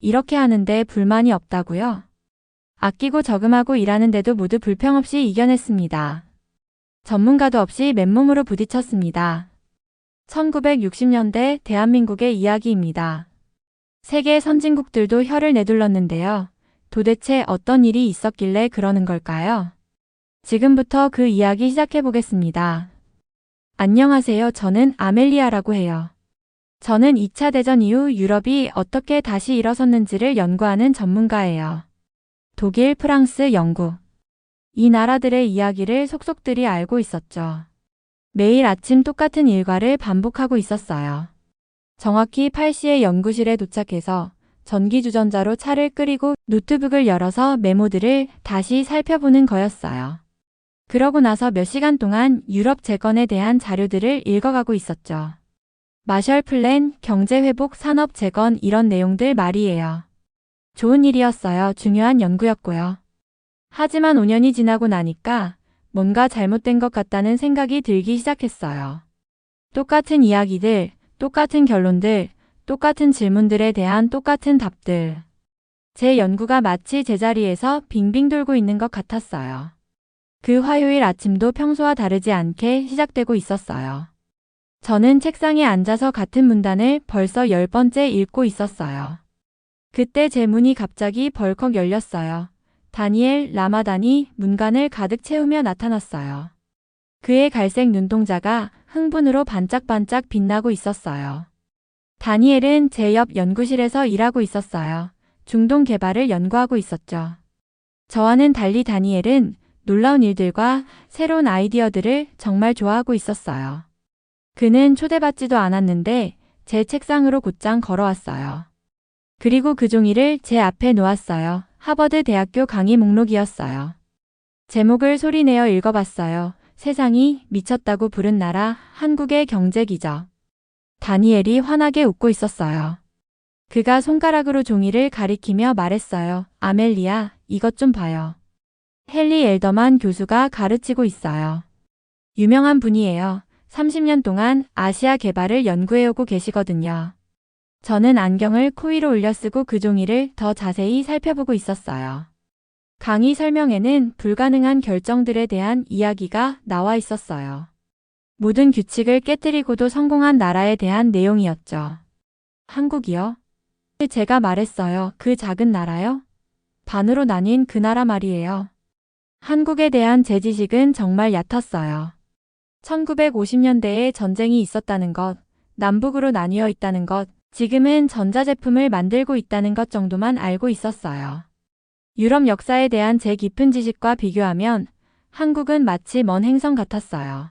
이렇게 하는데 불만이 없다고요? 아끼고 저금하고 일하는데도 모두 불평 없이 이겨냈습니다. 전문가도 없이 맨몸으로 부딪혔습니다. 1960년대 대한민국의 이야기입니다. 세계 선진국들도 혀를 내둘렀는데요. 도대체 어떤 일이 있었길래 그러는 걸까요? 지금부터 그 이야기 시작해 보겠습니다. 안녕하세요. 저는 아멜리아라고 해요. 저는 2차 대전 이후 유럽이 어떻게 다시 일어섰는지를 연구하는 전문가예요. 독일, 프랑스, 영국. 이 나라들의 이야기를 속속들이 알고 있었죠. 매일 아침 똑같은 일과를 반복하고 있었어요. 정확히 8시에 연구실에 도착해서 전기주전자로 차를 끓이고 노트북을 열어서 메모들을 다시 살펴보는 거였어요. 그러고 나서 몇 시간 동안 유럽 재건에 대한 자료들을 읽어가고 있었죠. 마셜 플랜, 경제회복, 산업 재건 이런 내용들 말이에요. 좋은 일이었어요. 중요한 연구였고요. 하지만 5년이 지나고 나니까 뭔가 잘못된 것 같다는 생각이 들기 시작했어요. 똑같은 이야기들, 똑같은 결론들, 똑같은 질문들에 대한 똑같은 답들. 제 연구가 마치 제자리에서 빙빙 돌고 있는 것 같았어요. 그 화요일 아침도 평소와 다르지 않게 시작되고 있었어요. 저는 책상에 앉아서 같은 문단을 벌써 10번째 읽고 있었어요. 그때 제 문이 갑자기 벌컥 열렸어요. 다니엘 라마단이 문간을 가득 채우며 나타났어요. 그의 갈색 눈동자가 흥분으로 반짝반짝 빛나고 있었어요. 다니엘은 제 옆 연구실에서 일하고 있었어요. 중동 개발을 연구하고 있었죠. 저와는 달리 다니엘은 놀라운 일들과 새로운 아이디어들을 정말 좋아하고 있었어요. 그는 초대받지도 않았는데 제 책상으로 곧장 걸어왔어요. 그리고 그 종이를 제 앞에 놓았어요. 하버드 대학교 강의 목록이었어요. 제목을 소리내어 읽어봤어요. 세상이 미쳤다고 부른 나라, 한국의 경제 기적. 다니엘이 환하게 웃고 있었어요. 그가 손가락으로 종이를 가리키며 말했어요. 아멜리아, 이것 좀 봐요. 헨리 엘더만 교수가 가르치고 있어요. 유명한 분이에요. 30년 동안 아시아 개발을 연구해오고 계시거든요. 저는 안경을 코 위로 올려 쓰고 그 종이를 더 자세히 살펴보고 있었어요. 강의 설명에는 불가능한 결정들에 대한 이야기가 나와 있었어요. 모든 규칙을 깨뜨리고도 성공한 나라에 대한 내용이었죠. 한국이요? 제가 말했어요. 그 작은 나라요? 반으로 나뉜 그 나라 말이에요. 한국에 대한 제 지식은 정말 얕았어요. 1950년대에 전쟁이 있었다는 것, 남북으로 나뉘어 있다는 것, 지금은 전자제품을 만들고 있다는 것 정도만 알고 있었어요. 유럽 역사에 대한 제 깊은 지식과 비교하면 한국은 마치 먼 행성 같았어요.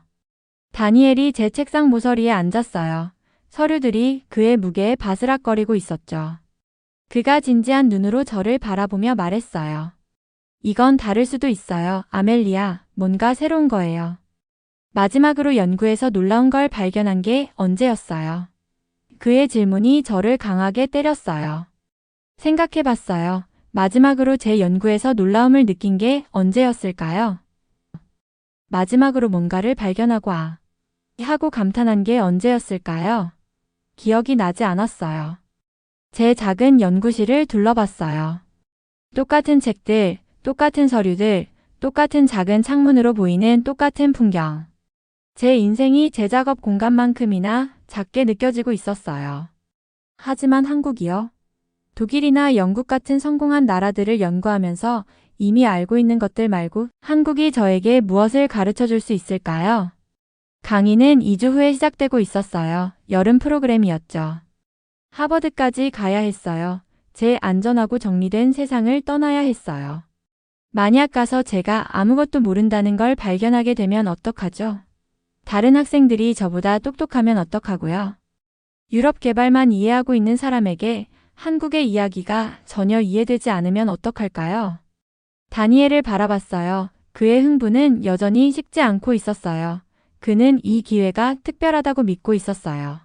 다니엘이 제 책상 모서리에 앉았어요. 서류들이 그의 무게에 바스락거리고 있었죠. 그가 진지한 눈으로 저를 바라보며 말했어요. 이건 다를 수도 있어요. 아멜리아, 뭔가 새로운 거예요. 마지막으로 연구에서 놀라운 걸 발견한 게 언제였어요? 그의 질문이 저를 강하게 때렸어요. 생각해봤어요. 마지막으로 제 연구에서 놀라움을 느낀 게 언제였을까요? 마지막으로 뭔가를 발견하고 하고 감탄한 게 언제였을까요? 기억이 나지 않았어요. 제 작은 연구실을 둘러봤어요. 똑같은 책들, 똑같은 서류들, 똑같은 작은 창문으로 보이는 똑같은 풍경. 제 인생이 제 작업 공간만큼이나 작게 느껴지고 있었어요. 하지만 한국이요? 독일이나 영국 같은 성공한 나라들을 연구하면서 이미 알고 있는 것들 말고 한국이 저에게 무엇을 가르쳐 줄 수 있을까요? 강의는 2주 후에 시작되고 있었어요. 여름 프로그램이었죠. 하버드까지 가야 했어요. 제 안전하고 정리된 세상을 떠나야 했어요. 만약 가서 제가 아무것도 모른다는 걸 발견하게 되면 어떡하죠? 다른 학생들이 저보다 똑똑하면 어떡하고요? 유럽 개발만 이해하고 있는 사람에게 한국의 이야기가 전혀 이해되지 않으면 어떡할까요? 다니엘을 바라봤어요. 그의 흥분은 여전히 식지 않고 있었어요. 그는 이 기회가 특별하다고 믿고 있었어요.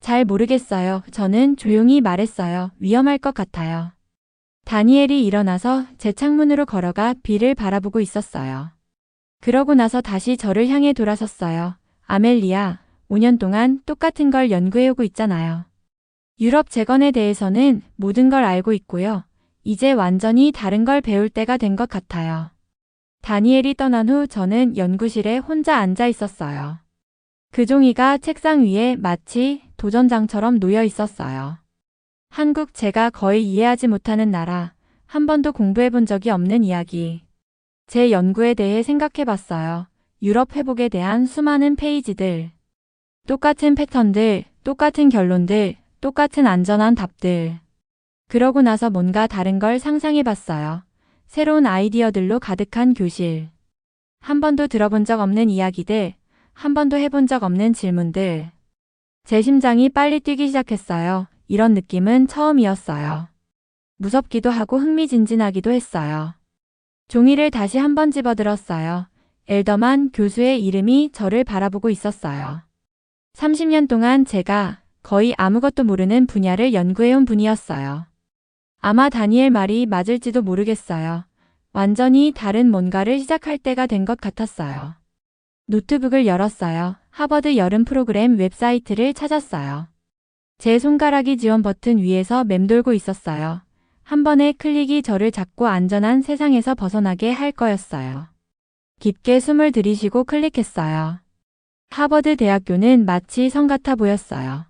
잘 모르겠어요. 저는 조용히 말했어요. 위험할 것 같아요. 다니엘이 일어나서 제 창문으로 걸어가 비를 바라보고 있었어요. 그러고 나서 다시 저를 향해 돌아섰어요. 아멜리아, 5년 동안 똑같은 걸 연구해오고 있잖아요. 유럽 재건에 대해서는 모든 걸 알고 있고요. 이제 완전히 다른 걸 배울 때가 된 것 같아요. 다니엘이 떠난 후 저는 연구실에 혼자 앉아 있었어요. 그 종이가 책상 위에 마치 도전장처럼 놓여 있었어요. 한국, 제가 거의 이해하지 못하는 나라, 한 번도 공부해 본 적이 없는 이야기. 제 연구에 대해 생각해 봤어요. 유럽 회복에 대한 수많은 페이지들. 똑같은 패턴들, 똑같은 결론들, 똑같은 안전한 답들. 그러고 나서 뭔가 다른 걸 상상해 봤어요. 새로운 아이디어들로 가득한 교실. 한 번도 들어본 적 없는 이야기들, 한 번도 해본 적 없는 질문들. 제 심장이 빨리 뛰기 시작했어요. 이런 느낌은 처음이었어요. 무섭기도 하고 흥미진진하기도 했어요. 종이를 다시 한번 집어들었어요. 엘더만 교수의 이름이 저를 바라보고 있었어요. 30년 동안 제가 거의 아무것도 모르는 분야를 연구해온 분이었어요. 아마 다니엘 말이 맞을지도 모르겠어요. 완전히 다른 뭔가를 시작할 때가 된 것 같았어요. 노트북을 열었어요. 하버드 여름 프로그램 웹사이트를 찾았어요. 제 손가락이 지원 버튼 위에서 맴돌고 있었어요. 한 번의 클릭이 저를 작고 안전한 세상에서 벗어나게 할 거였어요. 깊게 숨을 들이쉬고 클릭했어요. 하버드 대학교는 마치 성 같아 보였어요.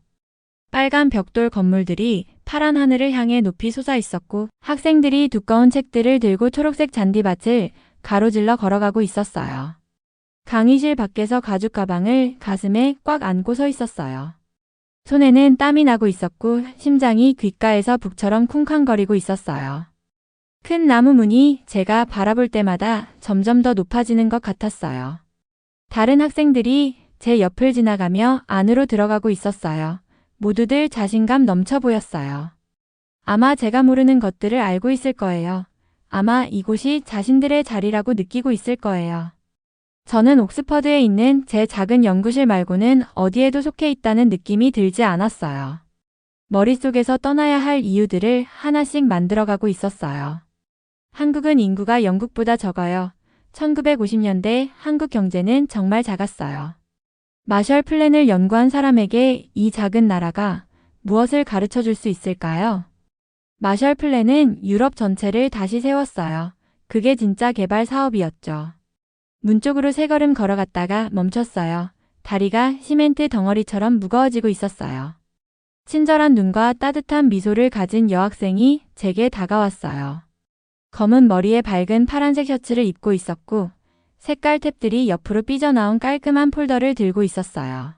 빨간 벽돌 건물들이 파란 하늘을 향해 높이 솟아 있었고 학생들이 두꺼운 책들을 들고 초록색 잔디밭을 가로질러 걸어가고 있었어요. 강의실 밖에서 가죽 가방을 가슴에 꽉 안고 서 있었어요. 손에는 땀이 나고 있었고 심장이 귓가에서 북처럼 쿵쾅거리고 있었어요. 큰 나무 문이 제가 바라볼 때마다 점점 더 높아지는 것 같았어요. 다른 학생들이 제 옆을 지나가며 안으로 들어가고 있었어요. 모두들 자신감 넘쳐 보였어요. 아마 제가 모르는 것들을 알고 있을 거예요. 아마 이곳이 자신들의 자리라고 느끼고 있을 거예요. 저는 옥스퍼드에 있는 제 작은 연구실 말고는 어디에도 속해 있다는 느낌이 들지 않았어요. 머릿속에서 떠나야 할 이유들을 하나씩 만들어가고 있었어요. 한국은 인구가 영국보다 적어요. 1950년대 한국 경제는 정말 작았어요. 마셜 플랜을 연구한 사람에게 이 작은 나라가 무엇을 가르쳐 줄 수 있을까요? 마셜 플랜은 유럽 전체를 다시 세웠어요. 그게 진짜 개발 사업이었죠. 문 쪽으로 세 걸음 걸어갔다가 멈췄어요. 다리가 시멘트 덩어리처럼 무거워지고 있었어요. 친절한 눈과 따뜻한 미소를 가진 여학생이 제게 다가왔어요. 검은 머리에 밝은 파란색 셔츠를 입고 있었고 색깔 탭들이 옆으로 삐져나온 깔끔한 폴더를 들고 있었어요.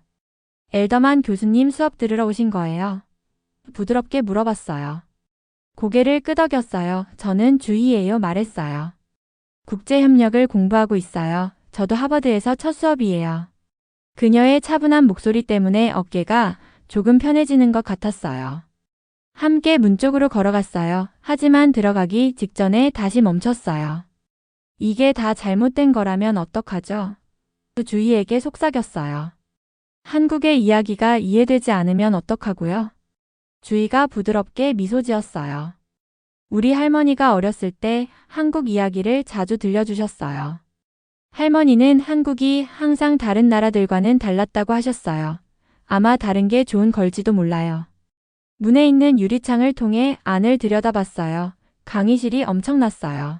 엘더만 교수님 수업 들으러 오신 거예요? 부드럽게 물어봤어요. 고개를 끄덕였어요. 저는 주의해요 말했어요. 국제협력을 공부하고 있어요. 저도 하버드에서 첫 수업이에요. 그녀의 차분한 목소리 때문에 어깨가 조금 편해지는 것 같았어요. 함께 문 쪽으로 걸어갔어요. 하지만 들어가기 직전에 다시 멈췄어요. 이게 다 잘못된 거라면 어떡하죠? 주희에게 속삭였어요. 한국의 이야기가 이해되지 않으면 어떡하고요? 주희가 부드럽게 미소 지었어요. 우리 할머니가 어렸을 때 한국 이야기를 자주 들려주셨어요. 할머니는 한국이 항상 다른 나라들과는 달랐다고 하셨어요. 아마 다른 게 좋은 걸지도 몰라요. 문에 있는 유리창을 통해 안을 들여다봤어요. 강의실이 엄청났어요.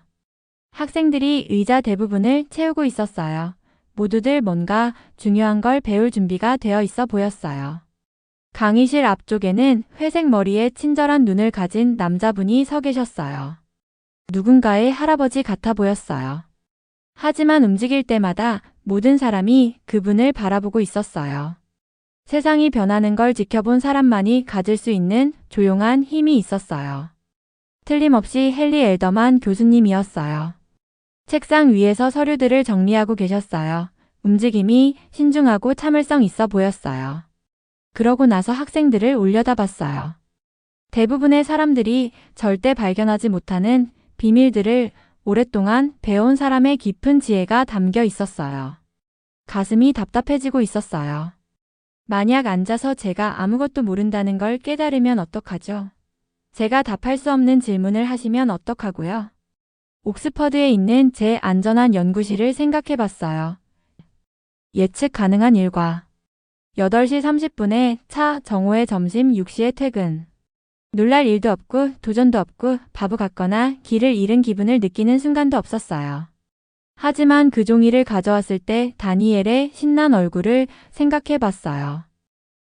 학생들이 의자 대부분을 채우고 있었어요. 모두들 뭔가 중요한 걸 배울 준비가 되어 있어 보였어요. 강의실 앞쪽에는 회색 머리에 친절한 눈을 가진 남자분이 서 계셨어요. 누군가의 할아버지 같아 보였어요. 하지만 움직일 때마다 모든 사람이 그분을 바라보고 있었어요. 세상이 변하는 걸 지켜본 사람만이 가질 수 있는 조용한 힘이 있었어요. 틀림없이 헨리 엘더만 교수님이었어요. 책상 위에서 서류들을 정리하고 계셨어요. 움직임이 신중하고 참을성 있어 보였어요. 그러고 나서 학생들을 올려다봤어요. 대부분의 사람들이 절대 발견하지 못하는 비밀들을 오랫동안 배운 사람의 깊은 지혜가 담겨 있었어요. 가슴이 답답해지고 있었어요. 만약 앉아서 제가 아무것도 모른다는 걸 깨달으면 어떡하죠? 제가 답할 수 없는 질문을 하시면 어떡하고요? 옥스퍼드에 있는 제 안전한 연구실을 생각해 봤어요. 예측 가능한 일과 8시 30분에 차, 정오에 점심, 6시에 퇴근. 놀랄 일도 없고 도전도 없고 바보 같거나 길을 잃은 기분을 느끼는 순간도 없었어요. 하지만 그 종이를 가져왔을 때 다니엘의 신난 얼굴을 생각해 봤어요.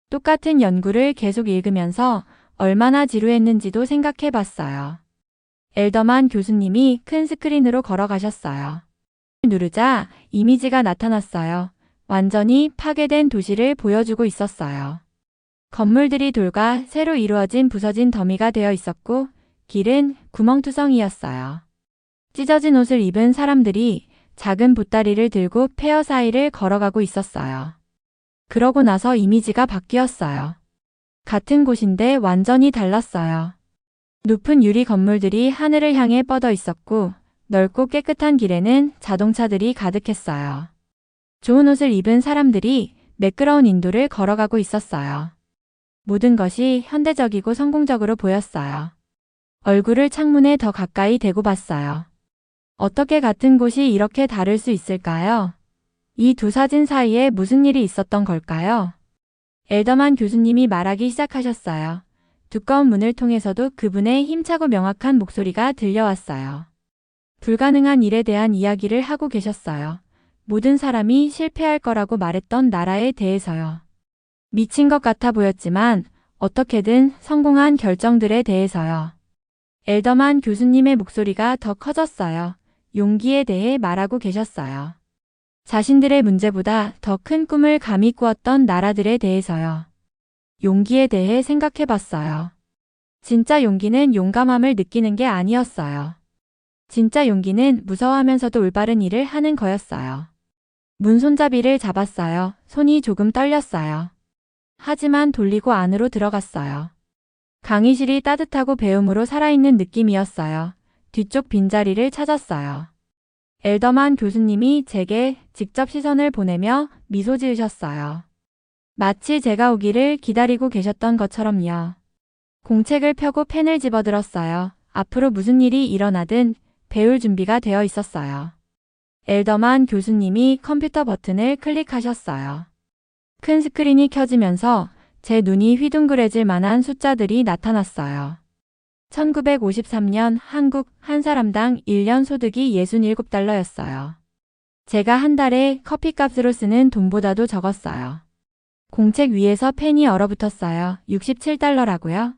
똑같은 연구를 계속 읽으면서 얼마나 지루했는지도 생각해 봤어요. 엘더만 교수님이 큰 스크린으로 걸어가셨어요. 누르자 이미지가 나타났어요. 완전히 파괴된 도시를 보여주고 있었어요. 건물들이 돌과 새로 이루어진 부서진 더미가 되어 있었고 길은 구멍투성이었어요. 찢어진 옷을 입은 사람들이 작은 보따리를 들고 폐허 사이를 걸어가고 있었어요. 그러고 나서 이미지가 바뀌었어요. 같은 곳인데 완전히 달랐어요. 높은 유리 건물들이 하늘을 향해 뻗어 있었고 넓고 깨끗한 길에는 자동차들이 가득했어요. 좋은 옷을 입은 사람들이 매끄러운 인도를 걸어가고 있었어요. 모든 것이 현대적이고 성공적으로 보였어요. 얼굴을 창문에 더 가까이 대고 봤어요. 어떻게 같은 곳이 이렇게 다를 수 있을까요? 이 두 사진 사이에 무슨 일이 있었던 걸까요? 엘더만 교수님이 말하기 시작하셨어요. 두꺼운 문을 통해서도 그분의 힘차고 명확한 목소리가 들려왔어요. 불가능한 일에 대한 이야기를 하고 계셨어요. 모든 사람이 실패할 거라고 말했던 나라에 대해서요. 미친 것 같아 보였지만 어떻게든 성공한 결정들에 대해서요. 엘더만 교수님의 목소리가 더 커졌어요. 용기에 대해 말하고 계셨어요. 자신들의 문제보다 더 큰 꿈을 감히 꾸었던 나라들에 대해서요. 용기에 대해 생각해 봤어요. 진짜 용기는 용감함을 느끼는 게 아니었어요. 진짜 용기는 무서워하면서도 올바른 일을 하는 거였어요. 문 손잡이를 잡았어요. 손이 조금 떨렸어요. 하지만 돌리고 안으로 들어갔어요. 강의실이 따뜻하고 배움으로 살아있는 느낌이었어요. 뒤쪽 빈자리를 찾았어요. 엘더만 교수님이 제게 직접 시선을 보내며 미소 지으셨어요. 마치 제가 오기를 기다리고 계셨던 것처럼요. 공책을 펴고 펜을 집어들었어요. 앞으로 무슨 일이 일어나든 배울 준비가 되어 있었어요. 엘더만 교수님이 컴퓨터 버튼을 클릭하셨어요. 큰 스크린이 켜지면서 제 눈이 휘둥그레질 만한 숫자들이 나타났어요. 1953년 한국 한 사람당 1년 소득이 67달러였어요. 제가 한 달에 커피값으로 쓰는 돈보다도 적었어요. 공책 위에서 펜이 얼어붙었어요. 67달러라고요?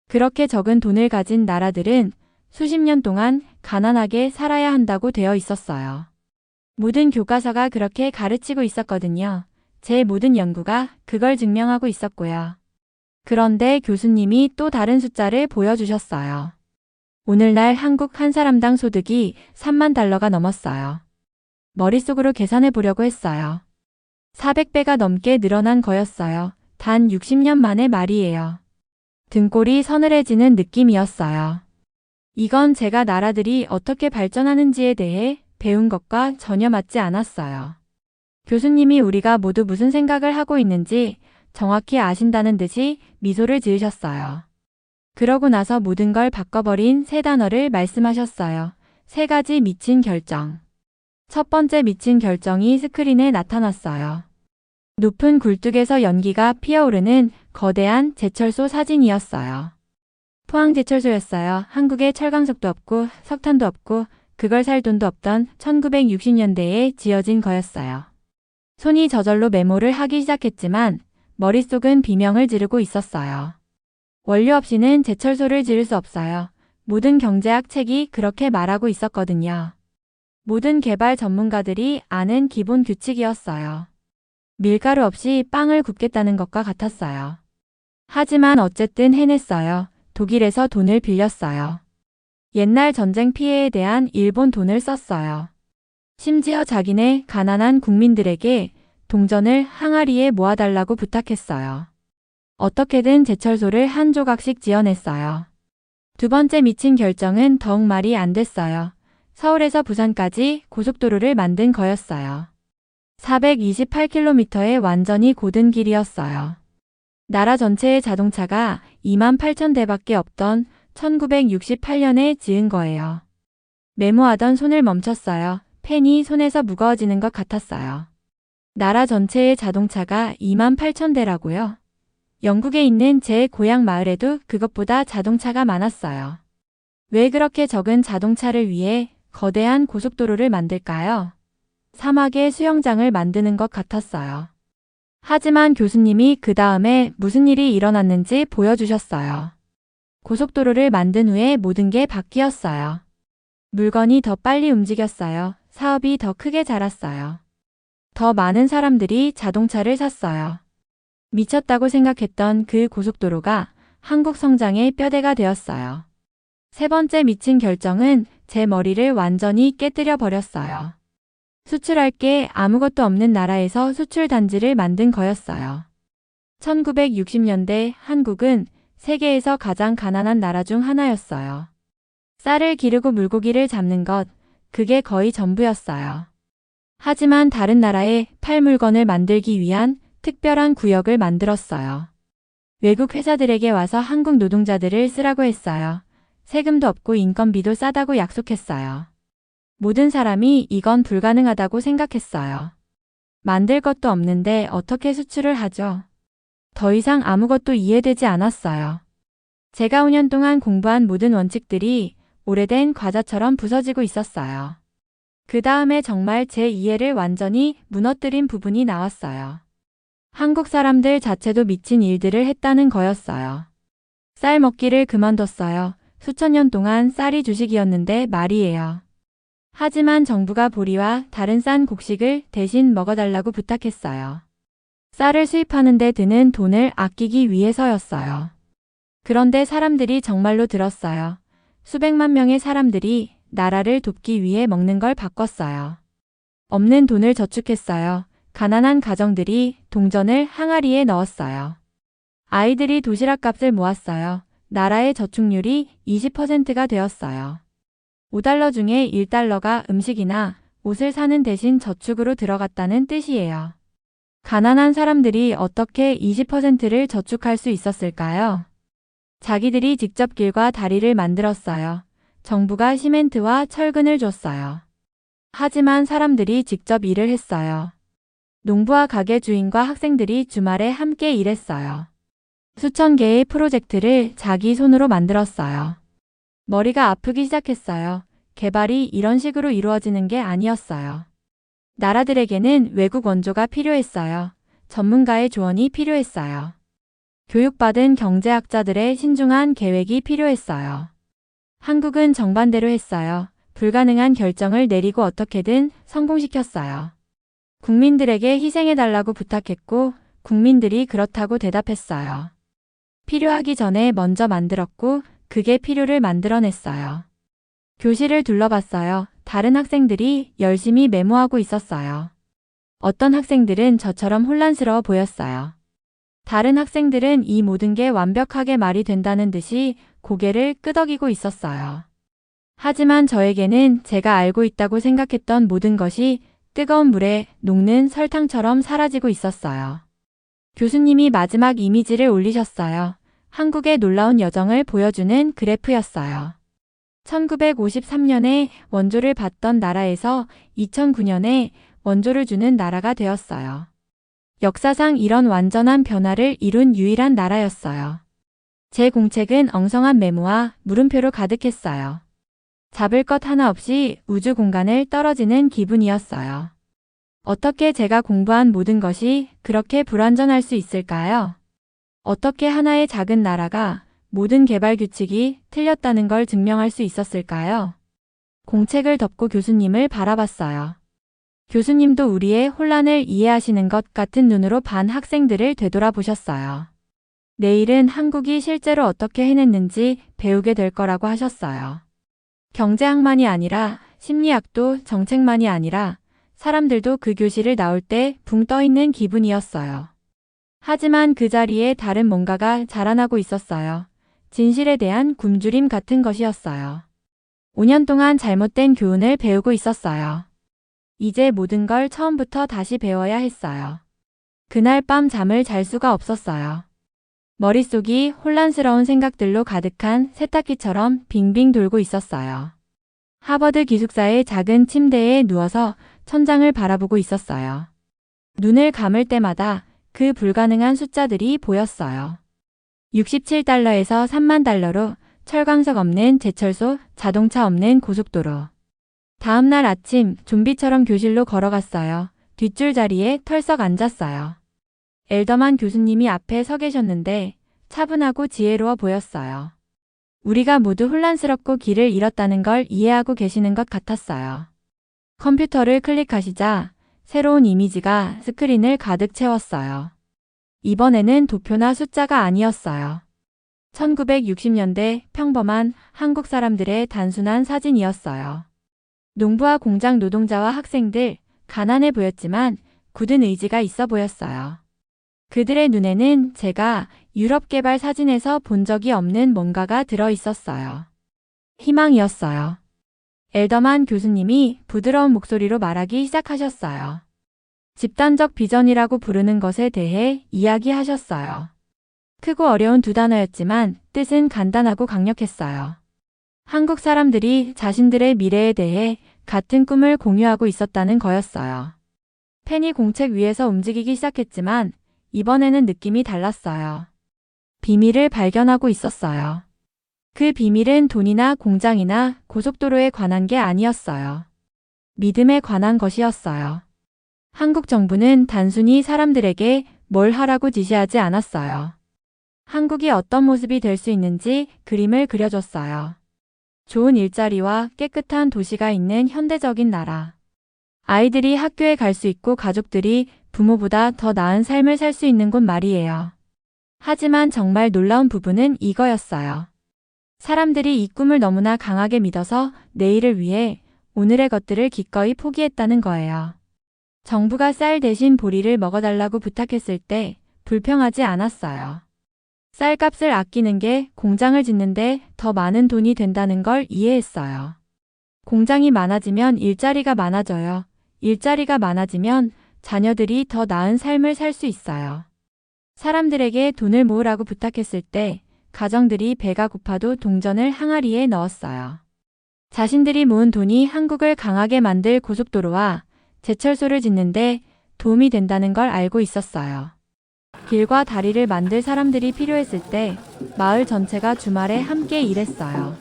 그렇게 적은 돈을 가진 나라들은 수십 년 동안 가난하게 살아야 한다고 되어 있었어요. 모든 교과서가 그렇게 가르치고 있었거든요. 제 모든 연구가 그걸 증명하고 있었고요. 그런데 교수님이 또 다른 숫자를 보여주셨어요. 오늘날 한국 한 사람당 소득이 3만 달러가 넘었어요. 머릿속으로 계산해 보려고 했어요. 400배가 넘게 늘어난 거였어요. 단 60년 만의 말이에요. 등골이 서늘해지는 느낌이었어요. 이건 제가 나라들이 어떻게 발전하는지에 대해 배운 것과 전혀 맞지 않았어요. 교수님이 우리가 모두 무슨 생각을 하고 있는지 정확히 아신다는 듯이 미소를 지으셨어요. 그러고 나서 모든 걸 바꿔버린 세 단어를 말씀하셨어요. 세 가지 미친 결정. 첫 번째 미친 결정이 스크린에 나타났어요. 높은 굴뚝에서 연기가 피어오르는 거대한 제철소 사진이었어요. 포항제철소였어요. 한국에 철강석도 없고 석탄도 없고 그걸 살 돈도 없던 1960년대에 지어진 거였어요. 손이 저절로 메모를 하기 시작했지만 머릿속은 비명을 지르고 있었어요. 원료 없이는 제철소를 지을 수 없어요. 모든 경제학 책이 그렇게 말하고 있었거든요. 모든 개발 전문가들이 아는 기본 규칙이었어요. 밀가루 없이 빵을 굽겠다는 것과 같았어요. 하지만 어쨌든 해냈어요. 독일에서 돈을 빌렸어요. 옛날 전쟁 피해에 대한 일본 돈을 썼어요. 심지어 자기네 가난한 국민들에게 동전을 항아리에 모아달라고 부탁했어요. 어떻게든 제철소를 한 조각씩 지어냈어요. 두 번째 미친 결정은 더욱 말이 안 됐어요. 서울에서 부산까지 고속도로를 만든 거였어요. 428km의 완전히 고든 길이었어요. 나라 전체의 자동차가 28,000대밖에 없던 1968년에 지은 거예요. 메모하던 손을 멈췄어요. 펜이 손에서 무거워지는 것 같았어요. 나라 전체의 자동차가 28,000대라고요. 영국에 있는 제 고향 마을에도 그것보다 자동차가 많았어요. 왜 그렇게 적은 자동차를 위해 거대한 고속도로를 만들까요? 사막에 수영장을 만드는 것 같았어요. 하지만 교수님이 그 다음에 무슨 일이 일어났는지 보여주셨어요. 고속도로를 만든 후에 모든 게 바뀌었어요. 물건이 더 빨리 움직였어요. 사업이 더 크게 자랐어요. 더 많은 사람들이 자동차를 샀어요. 미쳤다고 생각했던 그 고속도로가 한국 성장의 뼈대가 되었어요. 세 번째 미친 결정은 제 머리를 완전히 깨뜨려 버렸어요. 수출할 게 아무것도 없는 나라에서 수출 단지를 만든 거였어요. 1960년대 한국은 세계에서 가장 가난한 나라 중 하나였어요. 쌀을 기르고 물고기를 잡는 것, 그게 거의 전부였어요. 하지만 다른 나라에 팔 물건을 만들기 위한 특별한 구역을 만들었어요. 외국 회사들에게 와서 한국 노동자들을 쓰라고 했어요. 세금도 없고 인건비도 싸다고 약속했어요. 모든 사람이 이건 불가능하다고 생각했어요. 만들 것도 없는데 어떻게 수출을 하죠? 더 이상 아무것도 이해되지 않았어요. 제가 5년 동안 공부한 모든 원칙들이 오래된 과자처럼 부서지고 있었어요. 그 다음에 정말 제 이해를 완전히 무너뜨린 부분이 나왔어요. 한국 사람들 자체도 미친 일들을 했다는 거였어요. 쌀 먹기를 그만뒀어요. 수천 년 동안 쌀이 주식이었는데 말이에요. 하지만 정부가 보리와 다른 싼 곡식을 대신 먹어달라고 부탁했어요. 쌀을 수입하는 데 드는 돈을 아끼기 위해서였어요. 그런데 사람들이 정말로 들었어요. 수백만 명의 사람들이 나라를 돕기 위해 먹는 걸 바꿨어요. 없는 돈을 저축했어요. 가난한 가정들이 동전을 항아리에 넣었어요. 아이들이 도시락 값을 모았어요. 나라의 저축률이 20%가 되었어요. 5달러 중에 1달러가 음식이나 옷을 사는 대신 저축으로 들어갔다는 뜻이에요. 가난한 사람들이 어떻게 20%를 저축할 수 있었을까요? 자기들이 직접 길과 다리를 만들었어요. 정부가 시멘트와 철근을 줬어요. 하지만 사람들이 직접 일을 했어요. 농부와 가게 주인과 학생들이 주말에 함께 일했어요. 수천 개의 프로젝트를 자기 손으로 만들었어요. 머리가 아프기 시작했어요. 개발이 이런 식으로 이루어지는 게 아니었어요. 나라들에게는 외국 원조가 필요했어요. 전문가의 조언이 필요했어요. 교육받은 경제학자들의 신중한 계획이 필요했어요. 한국은 정반대로 했어요. 불가능한 결정을 내리고 어떻게든 성공시켰어요. 국민들에게 희생해달라고 부탁했고 국민들이 그렇다고 대답했어요. 필요하기 전에 먼저 만들었고 그게 필요를 만들어냈어요. 교실을 둘러봤어요. 다른 학생들이 열심히 메모하고 있었어요. 어떤 학생들은 저처럼 혼란스러워 보였어요. 다른 학생들은 이 모든 게 완벽하게 말이 된다는 듯이 고개를 끄덕이고 있었어요. 하지만 저에게는 제가 알고 있다고 생각했던 모든 것이 뜨거운 물에 녹는 설탕처럼 사라지고 있었어요. 교수님이 마지막 이미지를 올리셨어요. 한국의 놀라운 여정을 보여주는 그래프였어요. 1953년에 원조를 받던 나라에서 2009년에 원조를 주는 나라가 되었어요. 역사상 이런 완전한 변화를 이룬 유일한 나라였어요. 제 공책은 엉성한 메모와 물음표로 가득했어요. 잡을 것 하나 없이 우주 공간을 떨어지는 기분이었어요. 어떻게 제가 공부한 모든 것이 그렇게 불완전할 수 있을까요? 어떻게 하나의 작은 나라가 모든 개발 규칙이 틀렸다는 걸 증명할 수 있었을까요? 공책을 덮고 교수님을 바라봤어요. 교수님도 우리의 혼란을 이해하시는 것 같은 눈으로 반 학생들을 되돌아보셨어요. 내일은 한국이 실제로 어떻게 해냈는지 배우게 될 거라고 하셨어요. 경제학만이 아니라 심리학도 정책만이 아니라 사람들도 그 교실을 나올 때 붕 떠 있는 기분이었어요. 하지만 그 자리에 다른 뭔가가 자라나고 있었어요. 진실에 대한 굶주림 같은 것이었어요. 5년 동안 잘못된 교훈을 배우고 있었어요. 이제 모든 걸 처음부터 다시 배워야 했어요. 그날 밤 잠을 잘 수가 없었어요. 머릿속이 혼란스러운 생각들로 가득한 세탁기처럼 빙빙 돌고 있었어요. 하버드 기숙사의 작은 침대에 누워서 천장을 바라보고 있었어요. 눈을 감을 때마다 그 불가능한 숫자들이 보였어요. 67달러에서 3만 달러로 철광석 없는 제철소, 자동차 없는 고속도로. 다음날 아침 좀비처럼 교실로 걸어갔어요. 뒷줄 자리에 털썩 앉았어요. 엘더만 교수님이 앞에 서 계셨는데 차분하고 지혜로워 보였어요. 우리가 모두 혼란스럽고 길을 잃었다는 걸 이해하고 계시는 것 같았어요. 컴퓨터를 클릭하시자 새로운 이미지가 스크린을 가득 채웠어요. 이번에는 도표나 숫자가 아니었어요. 1960년대 평범한 한국 사람들의 단순한 사진이었어요. 농부와 공장 노동자와 학생들, 가난해 보였지만 굳은 의지가 있어 보였어요. 그들의 눈에는 제가 유럽 개발 사진에서 본 적이 없는 뭔가가 들어 있었어요. 희망이었어요. 엘더만 교수님이 부드러운 목소리로 말하기 시작하셨어요. 집단적 비전이라고 부르는 것에 대해 이야기하셨어요. 크고 어려운 두 단어였지만 뜻은 간단하고 강력했어요. 한국 사람들이 자신들의 미래에 대해 같은 꿈을 공유하고 있었다는 거였어요. 펜이 공책 위에서 움직이기 시작했지만 이번에는 느낌이 달랐어요. 비밀을 발견하고 있었어요. 그 비밀은 돈이나 공장이나 고속도로에 관한 게 아니었어요. 믿음에 관한 것이었어요. 한국 정부는 단순히 사람들에게 뭘 하라고 지시하지 않았어요. 한국이 어떤 모습이 될 수 있는지 그림을 그려줬어요. 좋은 일자리와 깨끗한 도시가 있는 현대적인 나라. 아이들이 학교에 갈 수 있고 가족들이 부모보다 더 나은 삶을 살 수 있는 곳 말이에요. 하지만 정말 놀라운 부분은 이거였어요. 사람들이 이 꿈을 너무나 강하게 믿어서 내일을 위해 오늘의 것들을 기꺼이 포기했다는 거예요. 정부가 쌀 대신 보리를 먹어달라고 부탁했을 때 불평하지 않았어요. 쌀값을 아끼는 게 공장을 짓는데 더 많은 돈이 된다는 걸 이해했어요. 공장이 많아지면 일자리가 많아져요. 일자리가 많아지면 자녀들이 더 나은 삶을 살 수 있어요. 사람들에게 돈을 모으라고 부탁했을 때 가정들이 배가 고파도 동전을 항아리에 넣었어요. 자신들이 모은 돈이 한국을 강하게 만들 고속도로와 제철소를 짓는데 도움이 된다는 걸 알고 있었어요. 길과 다리를 만들 사람들이 필요했을 때 마을 전체가 주말에 함께 일했어요.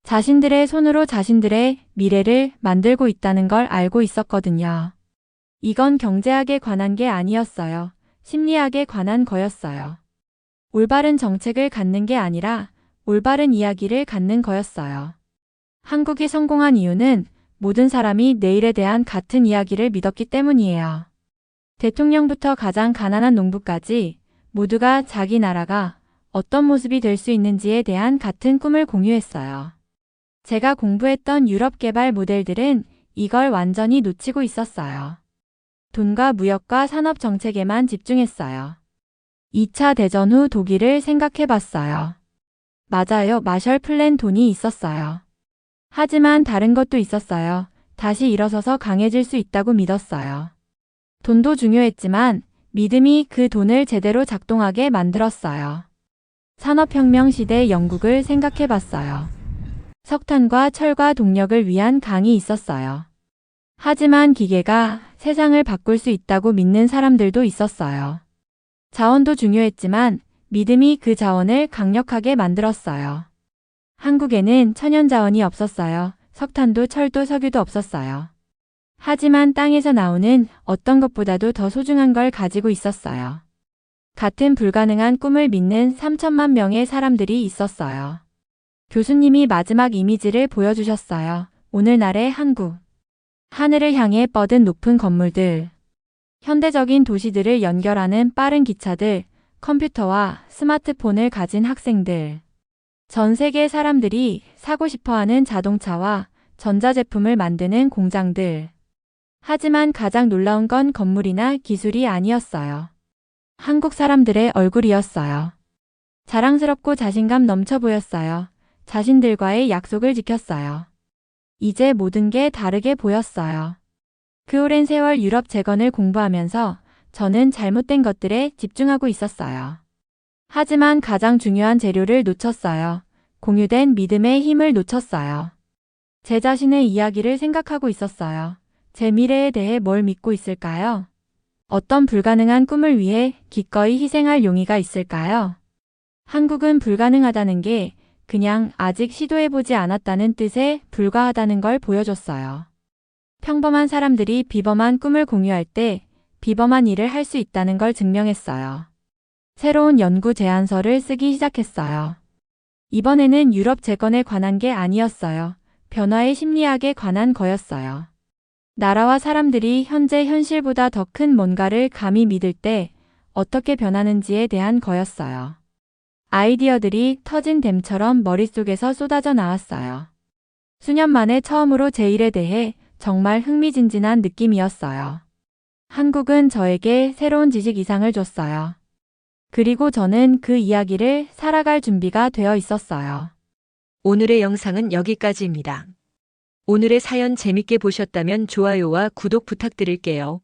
자신들의 손으로 자신들의 미래를 만들고 있다는 걸 알고 있었거든요. 이건 경제학에 관한 게 아니었어요. 심리학에 관한 거였어요. 올바른 정책을 갖는 게 아니라 올바른 이야기를 갖는 거였어요. 한국이 성공한 이유는 모든 사람이 내일에 대한 같은 이야기를 믿었기 때문이에요. 대통령부터 가장 가난한 농부까지 모두가 자기 나라가 어떤 모습이 될 수 있는지에 대한 같은 꿈을 공유했어요. 제가 공부했던 유럽 개발 모델들은 이걸 완전히 놓치고 있었어요. 돈과 무역과 산업 정책에만 집중했어요. 2차 대전 후 독일을 생각해 봤어요. 맞아요. 마셜 플랜 돈이 있었어요. 하지만 다른 것도 있었어요. 다시 일어서서 강해질 수 있다고 믿었어요. 돈도 중요했지만 믿음이 그 돈을 제대로 작동하게 만들었어요. 산업혁명 시대 영국을 생각해 봤어요. 석탄과 철과 동력을 위한 강이 있었어요. 하지만 기계가 세상을 바꿀 수 있다고 믿는 사람들도 있었어요. 자원도 중요했지만 믿음이 그 자원을 강력하게 만들었어요. 한국에는 천연 자원이 없었어요. 석탄도 철도 석유도 없었어요. 하지만 땅에서 나오는 어떤 것보다도 더 소중한 걸 가지고 있었어요. 같은 불가능한 꿈을 믿는 3천만 명의 사람들이 있었어요. 교수님이 마지막 이미지를 보여주셨어요. 오늘날의 한국. 하늘을 향해 뻗은 높은 건물들. 현대적인 도시들을 연결하는 빠른 기차들, 컴퓨터와 스마트폰을 가진 학생들. 전 세계 사람들이 사고 싶어하는 자동차와 전자제품을 만드는 공장들. 하지만 가장 놀라운 건 건물이나 기술이 아니었어요. 한국 사람들의 얼굴이었어요. 자랑스럽고 자신감 넘쳐 보였어요. 자신들과의 약속을 지켰어요. 이제 모든 게 다르게 보였어요. 그 오랜 세월 유럽 재건을 공부하면서 저는 잘못된 것들에 집중하고 있었어요. 하지만 가장 중요한 재료를 놓쳤어요. 공유된 믿음의 힘을 놓쳤어요. 제 자신의 이야기를 생각하고 있었어요. 제 미래에 대해 뭘 믿고 있을까요? 어떤 불가능한 꿈을 위해 기꺼이 희생할 용의가 있을까요? 한국은 불가능하다는 게 그냥 아직 시도해보지 않았다는 뜻의 불가하다는 걸 보여줬어요. 평범한 사람들이 비범한 꿈을 공유할 때 비범한 일을 할 수 있다는 걸 증명했어요. 새로운 연구 제안서를 쓰기 시작했어요. 이번에는 유럽 재건에 관한 게 아니었어요. 변화의 심리학에 관한 거였어요. 나라와 사람들이 현재 현실보다 더 큰 뭔가를 감히 믿을 때 어떻게 변하는지에 대한 거였어요. 아이디어들이 터진 댐처럼 머릿속에서 쏟아져 나왔어요. 수년 만에 처음으로 제 일에 대해 정말 흥미진진한 느낌이었어요. 한국은 저에게 새로운 지식 이상을 줬어요. 그리고 저는 그 이야기를 살아갈 준비가 되어 있었어요. 오늘의 영상은 여기까지입니다. 오늘의 사연 재밌게 보셨다면 좋아요와 구독 부탁드릴게요.